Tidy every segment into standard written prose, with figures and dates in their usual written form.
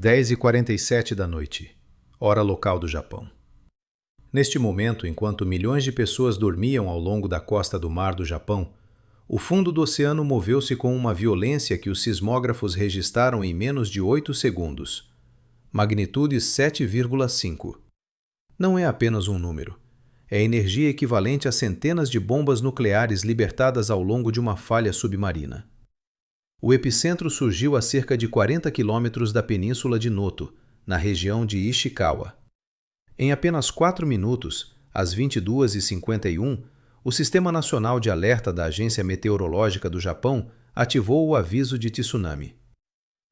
10h47 da noite, hora local do Japão. Neste momento, enquanto milhões de pessoas dormiam ao longo da costa do mar do Japão, o fundo do oceano moveu-se com uma violência que os sismógrafos registraram em menos de 8 segundos. Magnitude 7,5. Não é apenas um número. É energia equivalente a centenas de bombas nucleares libertadas ao longo de uma falha submarina. O epicentro surgiu a cerca de 40 quilômetros da península de Noto, na região de Ishikawa. Em apenas 4 minutos, às 22h51, o Sistema Nacional de Alerta da Agência Meteorológica do Japão ativou o aviso de tsunami.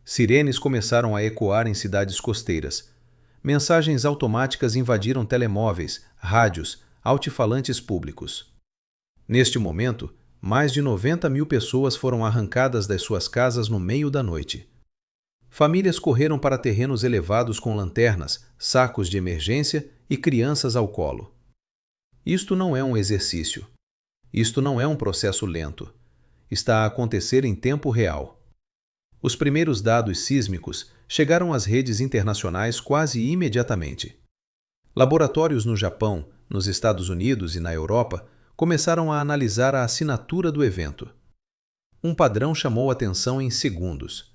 Sirenes começaram a ecoar em cidades costeiras. Mensagens automáticas invadiram telemóveis, rádios, altifalantes públicos. Neste momento, mais de 90 mil pessoas foram arrancadas das suas casas no meio da noite. Famílias correram para terrenos elevados com lanternas, sacos de emergência e crianças ao colo. Isto não é um exercício. Isto não é um processo lento. Está a acontecer em tempo real. Os primeiros dados sísmicos chegaram às redes internacionais quase imediatamente. Laboratórios no Japão, nos Estados Unidos e na Europa começaram a analisar a assinatura do evento. Um padrão chamou atenção em segundos.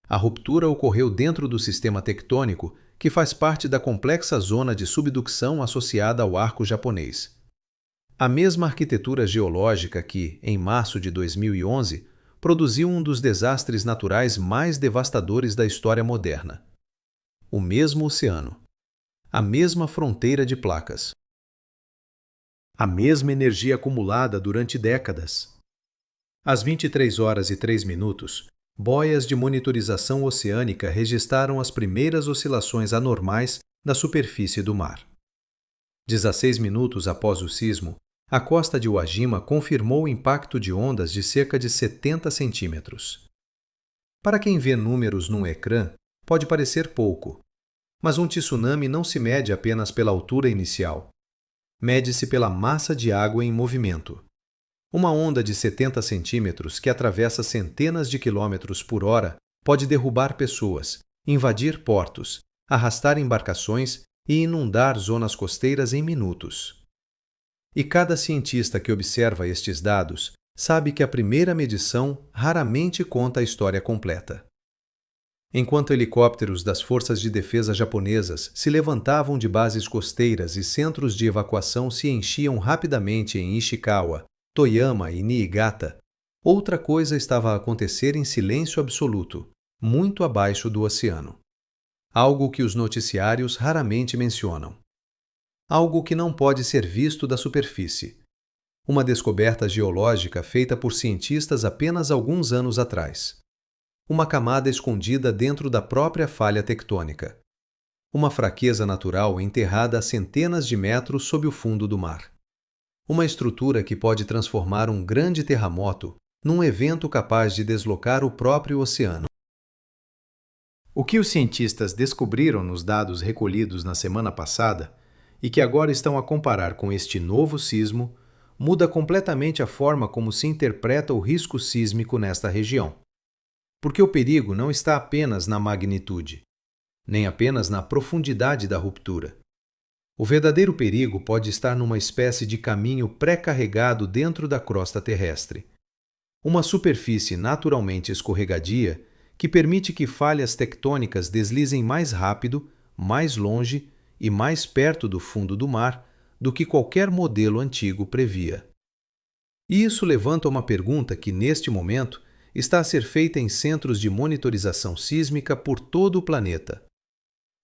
A ruptura ocorreu dentro do sistema tectônico que faz parte da complexa zona de subducção associada ao arco japonês. A mesma arquitetura geológica que, em março de 2011, produziu um dos desastres naturais mais devastadores da história moderna. O mesmo oceano. A mesma fronteira de placas. A mesma energia acumulada durante décadas. Às 23h03, boias de monitorização oceânica registraram as primeiras oscilações anormais da superfície do mar. 16 minutos após o sismo, a costa de Wajima confirmou o impacto de ondas de cerca de 70 centímetros. Para quem vê números num ecrã, pode parecer pouco, mas um tsunami não se mede apenas pela altura inicial. Mede-se pela massa de água em movimento. Uma onda de 70 centímetros que atravessa centenas de quilômetros por hora pode derrubar pessoas, invadir portos, arrastar embarcações e inundar zonas costeiras em minutos. E cada cientista que observa estes dados sabe que a primeira medição raramente conta a história completa. Enquanto helicópteros das forças de defesa japonesas se levantavam de bases costeiras e centros de evacuação se enchiam rapidamente em Ishikawa, Toyama e Niigata, outra coisa estava a acontecer em silêncio absoluto, muito abaixo do oceano. Algo que os noticiários raramente mencionam. Algo que não pode ser visto da superfície. Uma descoberta geológica feita por cientistas apenas alguns anos atrás. Uma camada escondida dentro da própria falha tectônica. Uma fraqueza natural enterrada a centenas de metros sob o fundo do mar. Uma estrutura que pode transformar um grande terremoto num evento capaz de deslocar o próprio oceano. O que os cientistas descobriram nos dados recolhidos na semana passada e que agora estão a comparar com este novo sismo muda completamente a forma como se interpreta o risco sísmico nesta região. Porque o perigo não está apenas na magnitude, nem apenas na profundidade da ruptura. O verdadeiro perigo pode estar numa espécie de caminho pré-carregado dentro da crosta terrestre. Uma superfície naturalmente escorregadia que permite que falhas tectônicas deslizem mais rápido, mais longe e mais perto do fundo do mar do que qualquer modelo antigo previa. E isso levanta uma pergunta que, neste momento, está a ser feita em centros de monitorização sísmica por todo o planeta.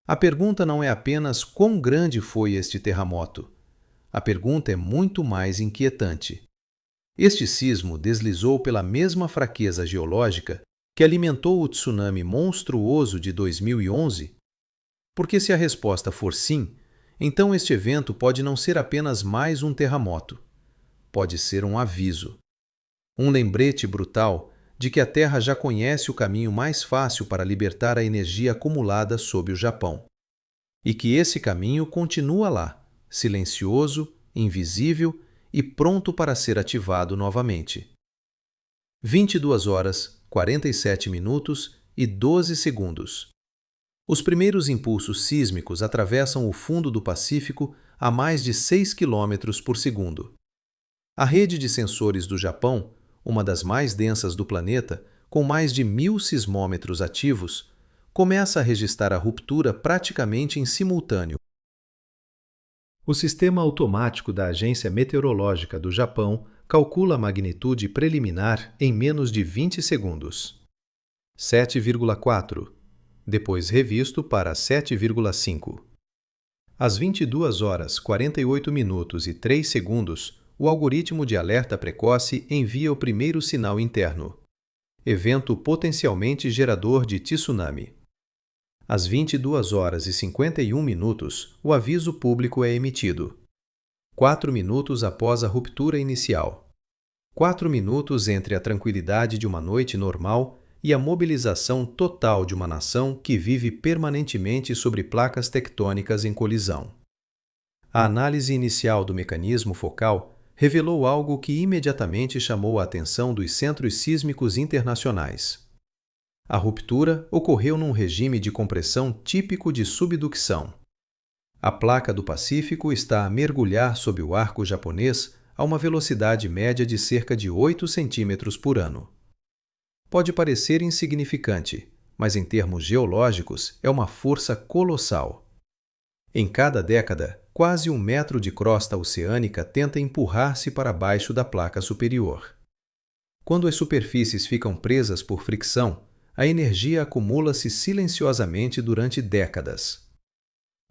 A pergunta não é apenas quão grande foi este terremoto. A pergunta é muito mais inquietante. Este sismo deslizou pela mesma fraqueza geológica que alimentou o tsunami monstruoso de 2011? Porque se a resposta for sim, então este evento pode não ser apenas mais um terremoto. Pode ser um aviso. Um lembrete brutal de que a Terra já conhece o caminho mais fácil para libertar a energia acumulada sob o Japão. E que esse caminho continua lá, silencioso, invisível e pronto para ser ativado novamente. 22h47 e 12 segundos. Os primeiros impulsos sísmicos atravessam o fundo do Pacífico a mais de 6 km por segundo. A rede de sensores do Japão, uma das mais densas do planeta, com mais de 1.000 sismômetros ativos, começa a registrar a ruptura praticamente em simultâneo. O sistema automático da Agência Meteorológica do Japão calcula a magnitude preliminar em menos de 20 segundos. 7,4, depois revisto para 7,5. Às 22 horas 48 minutos e 3 segundos, o algoritmo de alerta precoce envia o primeiro sinal interno. Evento potencialmente gerador de tsunami. Às 22 horas e 51 minutos, o aviso público é emitido. 4 minutos após a ruptura inicial. 4 minutos entre a tranquilidade de uma noite normal e a mobilização total de uma nação que vive permanentemente sobre placas tectônicas em colisão. A análise inicial do mecanismo focal revelou algo que imediatamente chamou a atenção dos centros sísmicos internacionais. A ruptura ocorreu num regime de compressão típico de subducção. A placa do Pacífico está a mergulhar sob o arco japonês a uma velocidade média de cerca de 8 centímetros por ano. Pode parecer insignificante, mas em termos geológicos é uma força colossal. Em cada década, quase 1 metro de crosta oceânica tenta empurrar-se para baixo da placa superior. Quando as superfícies ficam presas por fricção, a energia acumula-se silenciosamente durante décadas.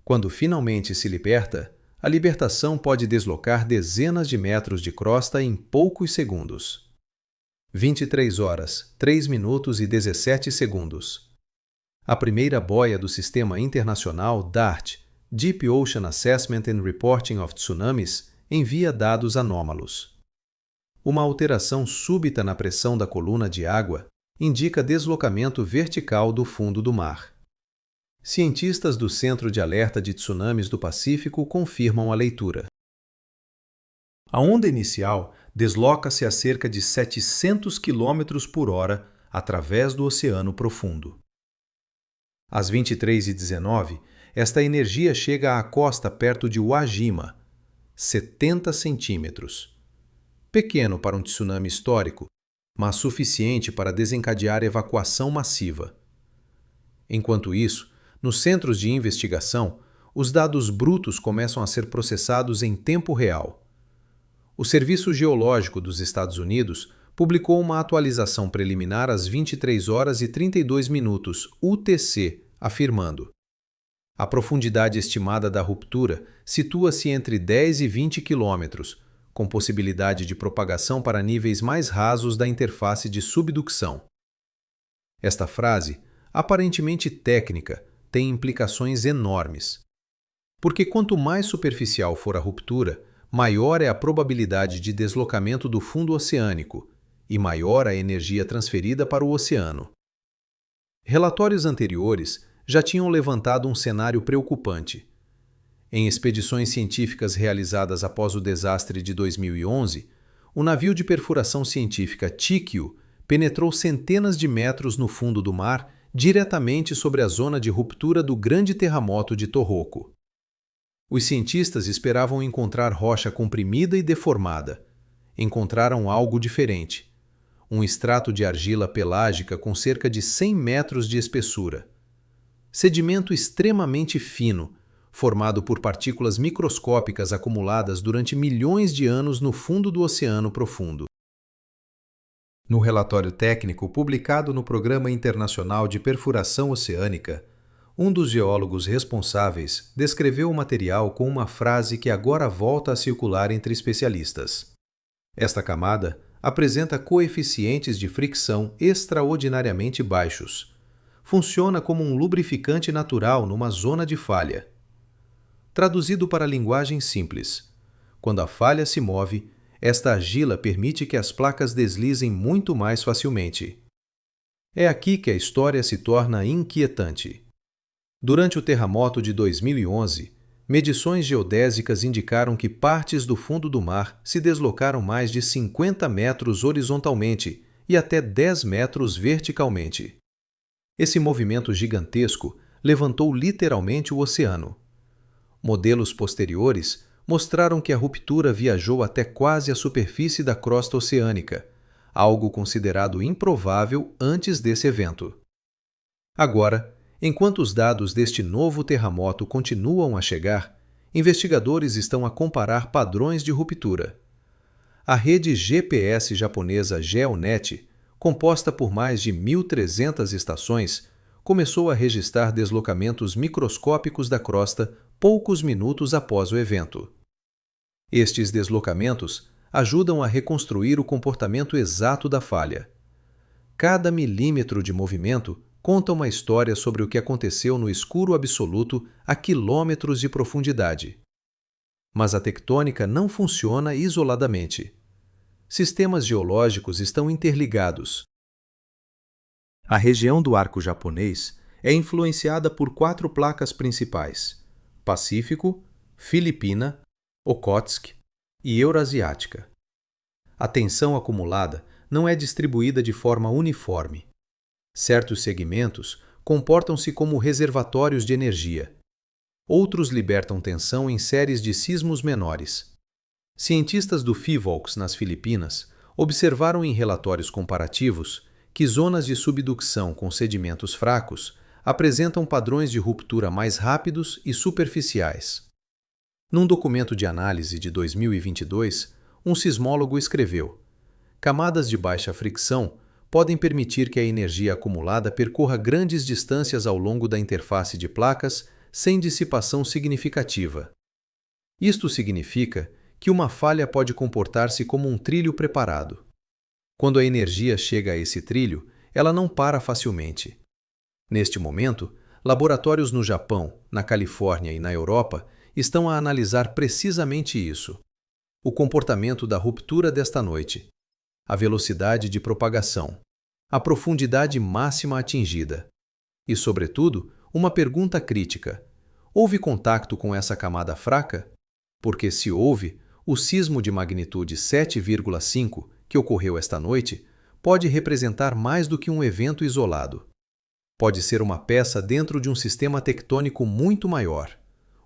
Quando finalmente se liberta, a libertação pode deslocar dezenas de metros de crosta em poucos segundos. 23 horas, 3 minutos e 17 segundos. A primeira boia do Sistema Internacional DART, Deep Ocean Assessment and Reporting of Tsunamis, envia dados anômalos. Uma alteração súbita na pressão da coluna de água indica deslocamento vertical do fundo do mar. Cientistas do Centro de Alerta de Tsunamis do Pacífico confirmam a leitura. A onda inicial desloca-se a cerca de 700 km por hora através do oceano profundo. Às 23h19, esta energia chega à costa perto de Wajima, 70 centímetros. Pequeno para um tsunami histórico, mas suficiente para desencadear evacuação massiva. Enquanto isso, nos centros de investigação, os dados brutos começam a ser processados em tempo real. O Serviço Geológico dos Estados Unidos publicou uma atualização preliminar às 23 horas e 32 minutos UTC, afirmando: a profundidade estimada da ruptura situa-se entre 10 e 20 quilômetros, com possibilidade de propagação para níveis mais rasos da interface de subducção. Esta frase, aparentemente técnica, tem implicações enormes. Porque quanto mais superficial for a ruptura, maior é a probabilidade de deslocamento do fundo oceânico e maior a energia transferida para o oceano. Relatórios anteriores já tinham levantado um cenário preocupante. Em expedições científicas realizadas após o desastre de 2011, o navio de perfuração científica Chikyu penetrou centenas de metros no fundo do mar diretamente sobre a zona de ruptura do grande terremoto de Tohoku. Os cientistas esperavam encontrar rocha comprimida e deformada. Encontraram algo diferente. Um extrato de argila pelágica com cerca de 100 metros de espessura. Sedimento extremamente fino, formado por partículas microscópicas acumuladas durante milhões de anos no fundo do oceano profundo. No relatório técnico publicado no Programa Internacional de Perfuração Oceânica, um dos geólogos responsáveis descreveu o material com uma frase que agora volta a circular entre especialistas. Esta camada apresenta coeficientes de fricção extraordinariamente baixos. Funciona como um lubrificante natural numa zona de falha. Traduzido para linguagem simples, quando a falha se move, esta argila permite que as placas deslizem muito mais facilmente. É aqui que a história se torna inquietante. Durante o terremoto de 2011, medições geodésicas indicaram que partes do fundo do mar se deslocaram mais de 50 metros horizontalmente e até 10 metros verticalmente. Esse movimento gigantesco levantou literalmente o oceano. Modelos posteriores mostraram que a ruptura viajou até quase a superfície da crosta oceânica, algo considerado improvável antes desse evento. Agora, enquanto os dados deste novo terremoto continuam a chegar, investigadores estão a comparar padrões de ruptura. A rede GPS japonesa GeoNet, composta por mais de 1.300 estações, começou a registrar deslocamentos microscópicos da crosta poucos minutos após o evento. Estes deslocamentos ajudam a reconstruir o comportamento exato da falha. Cada milímetro de movimento conta uma história sobre o que aconteceu no escuro absoluto a quilômetros de profundidade. Mas a tectônica não funciona isoladamente. Sistemas geológicos estão interligados. A região do arco japonês é influenciada por 4 placas principais: Pacífico, Filipina, Okhotsk e Eurasiática. A tensão acumulada não é distribuída de forma uniforme. Certos segmentos comportam-se como reservatórios de energia. Outros libertam tensão em séries de sismos menores. Cientistas do FIVOLCS nas Filipinas observaram em relatórios comparativos que zonas de subducção com sedimentos fracos apresentam padrões de ruptura mais rápidos e superficiais. Num documento de análise de 2022, um sismólogo escreveu: camadas de baixa fricção podem permitir que a energia acumulada percorra grandes distâncias ao longo da interface de placas sem dissipação significativa. Isto significa que uma falha pode comportar-se como um trilho preparado. Quando a energia chega a esse trilho, ela não para facilmente. Neste momento, laboratórios no Japão, na Califórnia e na Europa estão a analisar precisamente isso: o comportamento da ruptura desta noite, a velocidade de propagação, a profundidade máxima atingida e, sobretudo, uma pergunta crítica: houve contato com essa camada fraca? Porque, se houve, o sismo de magnitude 7,5 que ocorreu esta noite pode representar mais do que um evento isolado. Pode ser uma peça dentro de um sistema tectônico muito maior,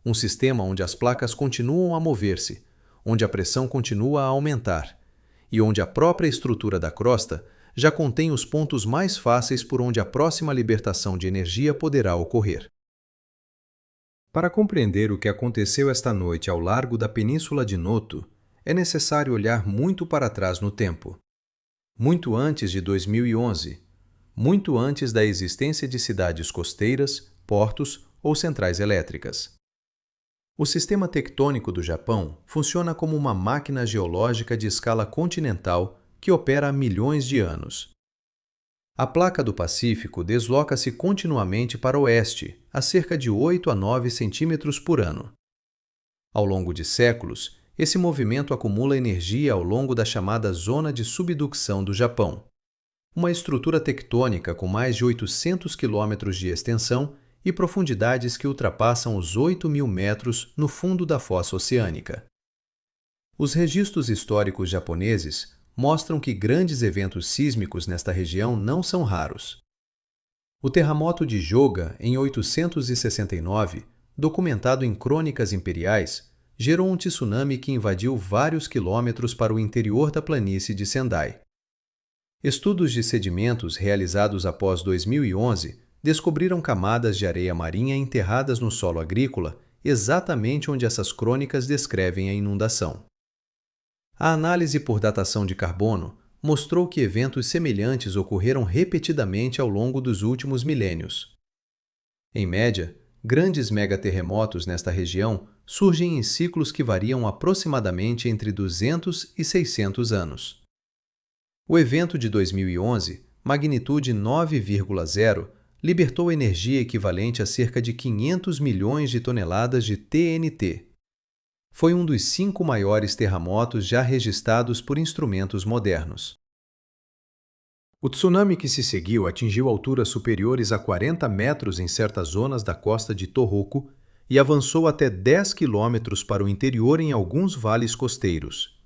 um sistema onde as placas continuam a mover-se, onde a pressão continua a aumentar e onde a própria estrutura da crosta já contém os pontos mais fáceis por onde a próxima libertação de energia poderá ocorrer. Para compreender o que aconteceu esta noite ao largo da Península de Noto, é necessário olhar muito para trás no tempo. Muito antes de 2011, muito antes da existência de cidades costeiras, portos ou centrais elétricas. O sistema tectônico do Japão funciona como uma máquina geológica de escala continental que opera há milhões de anos. A placa do Pacífico desloca-se continuamente para o oeste, a cerca de 8 a 9 centímetros por ano. Ao longo de séculos, esse movimento acumula energia ao longo da chamada Zona de Subducção do Japão, uma estrutura tectônica com mais de 800 quilômetros de extensão e profundidades que ultrapassam os 8.000 metros no fundo da fossa oceânica. Os registros históricos japoneses mostram que grandes eventos sísmicos nesta região não são raros. O terremoto de Joga, em 869, documentado em crônicas imperiais, gerou um tsunami que invadiu vários quilômetros para o interior da planície de Sendai. Estudos de sedimentos realizados após 2011 descobriram camadas de areia marinha enterradas no solo agrícola exatamente onde essas crônicas descrevem a inundação. A análise por datação de carbono mostrou que eventos semelhantes ocorreram repetidamente ao longo dos últimos milênios. Em média, grandes megaterremotos nesta região surgem em ciclos que variam aproximadamente entre 200 e 600 anos. O evento de 2011, magnitude 9,0, libertou energia equivalente a cerca de 500 milhões de toneladas de TNT. Foi um dos 5 maiores terremotos já registrados por instrumentos modernos. O tsunami que se seguiu atingiu alturas superiores a 40 metros em certas zonas da costa de Tohoku e avançou até 10 quilômetros para o interior em alguns vales costeiros.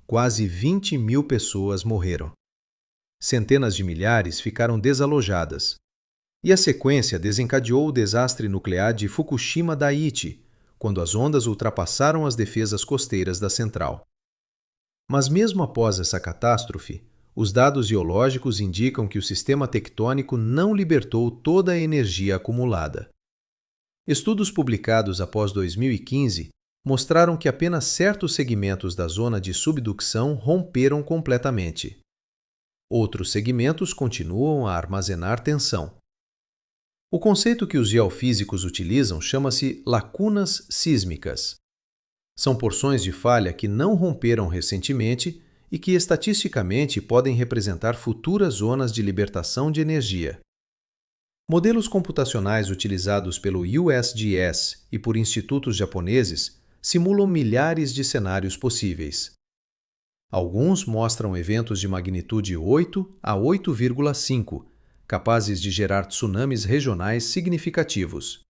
Quase 20.000 pessoas morreram. Centenas de milhares ficaram desalojadas. E a sequência desencadeou o desastre nuclear de Fukushima Daiichi, quando as ondas ultrapassaram as defesas costeiras da central. Mas mesmo após essa catástrofe, os dados geológicos indicam que o sistema tectônico não libertou toda a energia acumulada. Estudos publicados após 2015 mostraram que apenas certos segmentos da zona de subducção romperam completamente. Outros segmentos continuam a armazenar tensão. O conceito que os geofísicos utilizam chama-se lacunas sísmicas. São porções de falha que não romperam recentemente e que estatisticamente podem representar futuras zonas de libertação de energia. Modelos computacionais utilizados pelo USGS e por institutos japoneses simulam milhares de cenários possíveis. Alguns mostram eventos de magnitude 8 a 8,5, capazes de gerar tsunamis regionais significativos.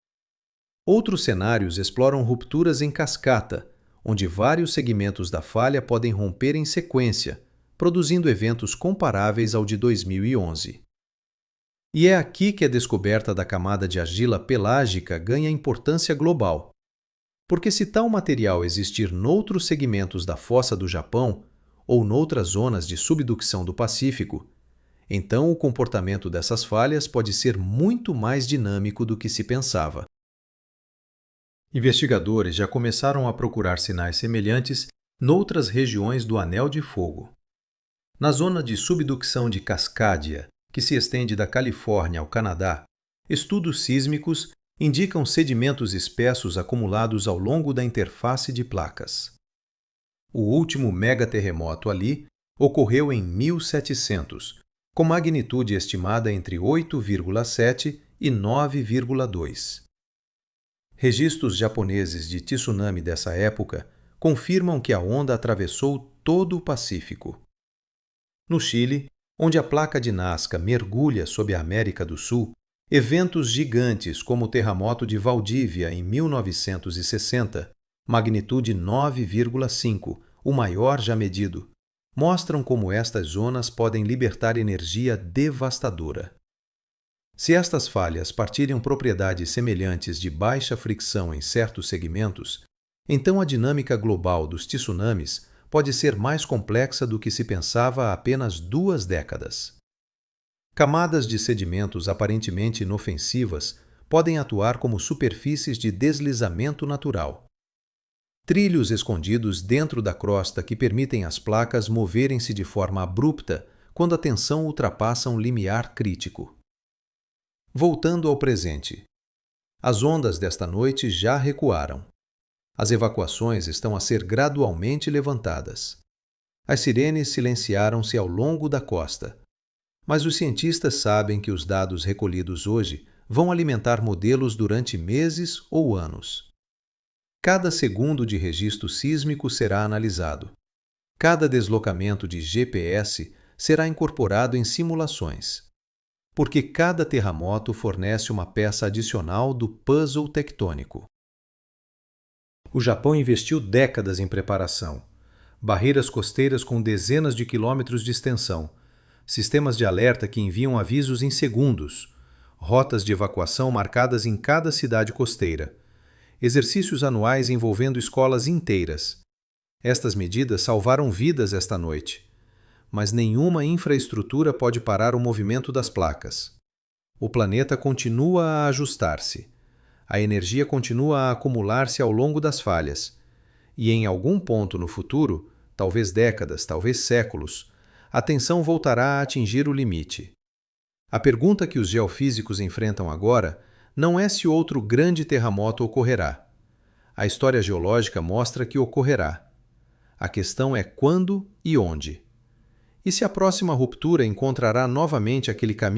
Outros cenários exploram rupturas em cascata, onde vários segmentos da falha podem romper em sequência, produzindo eventos comparáveis ao de 2011. E é aqui que a descoberta da camada de argila pelágica ganha importância global. Porque se tal material existir noutros segmentos da fossa do Japão ou noutras zonas de subducção do Pacífico, então o comportamento dessas falhas pode ser muito mais dinâmico do que se pensava. Investigadores já começaram a procurar sinais semelhantes noutras regiões do Anel de Fogo. Na zona de subducção de Cascadia, que se estende da Califórnia ao Canadá, estudos sísmicos indicam sedimentos espessos acumulados ao longo da interface de placas. O último megaterremoto ali ocorreu em 1700, com magnitude estimada entre 8,7 e 9,2. Registros japoneses de tsunami dessa época confirmam que a onda atravessou todo o Pacífico. No Chile, onde a placa de Nazca mergulha sob a América do Sul, eventos gigantes como o terremoto de Valdívia em 1960, magnitude 9,5, o maior já medido, mostram como estas zonas podem libertar energia devastadora. Se estas falhas partilham propriedades semelhantes de baixa fricção em certos segmentos, então a dinâmica global dos tsunamis pode ser mais complexa do que se pensava há apenas 2 décadas. Camadas de sedimentos aparentemente inofensivas podem atuar como superfícies de deslizamento natural. Trilhos escondidos dentro da crosta que permitem às placas moverem-se de forma abrupta quando a tensão ultrapassa um limiar crítico. Voltando ao presente. As ondas desta noite já recuaram. As evacuações estão a ser gradualmente levantadas. As sirenes silenciaram-se ao longo da costa. Mas os cientistas sabem que os dados recolhidos hoje vão alimentar modelos durante meses ou anos. Cada segundo de registro sísmico será analisado. Cada deslocamento de GPS será incorporado em simulações. Porque cada terremoto fornece uma peça adicional do puzzle tectônico. O Japão investiu décadas em preparação. Barreiras costeiras com dezenas de quilômetros de extensão, sistemas de alerta que enviam avisos em segundos, rotas de evacuação marcadas em cada cidade costeira, exercícios anuais envolvendo escolas inteiras. Estas medidas salvaram vidas esta noite. Mas nenhuma infraestrutura pode parar o movimento das placas. O planeta continua a ajustar-se. A energia continua a acumular-se ao longo das falhas. E em algum ponto no futuro, talvez décadas, talvez séculos, a tensão voltará a atingir o limite. A pergunta que os geofísicos enfrentam agora não é se outro grande terremoto ocorrerá. A história geológica mostra que ocorrerá. A questão é quando e onde. E se a próxima ruptura encontrará novamente aquele caminho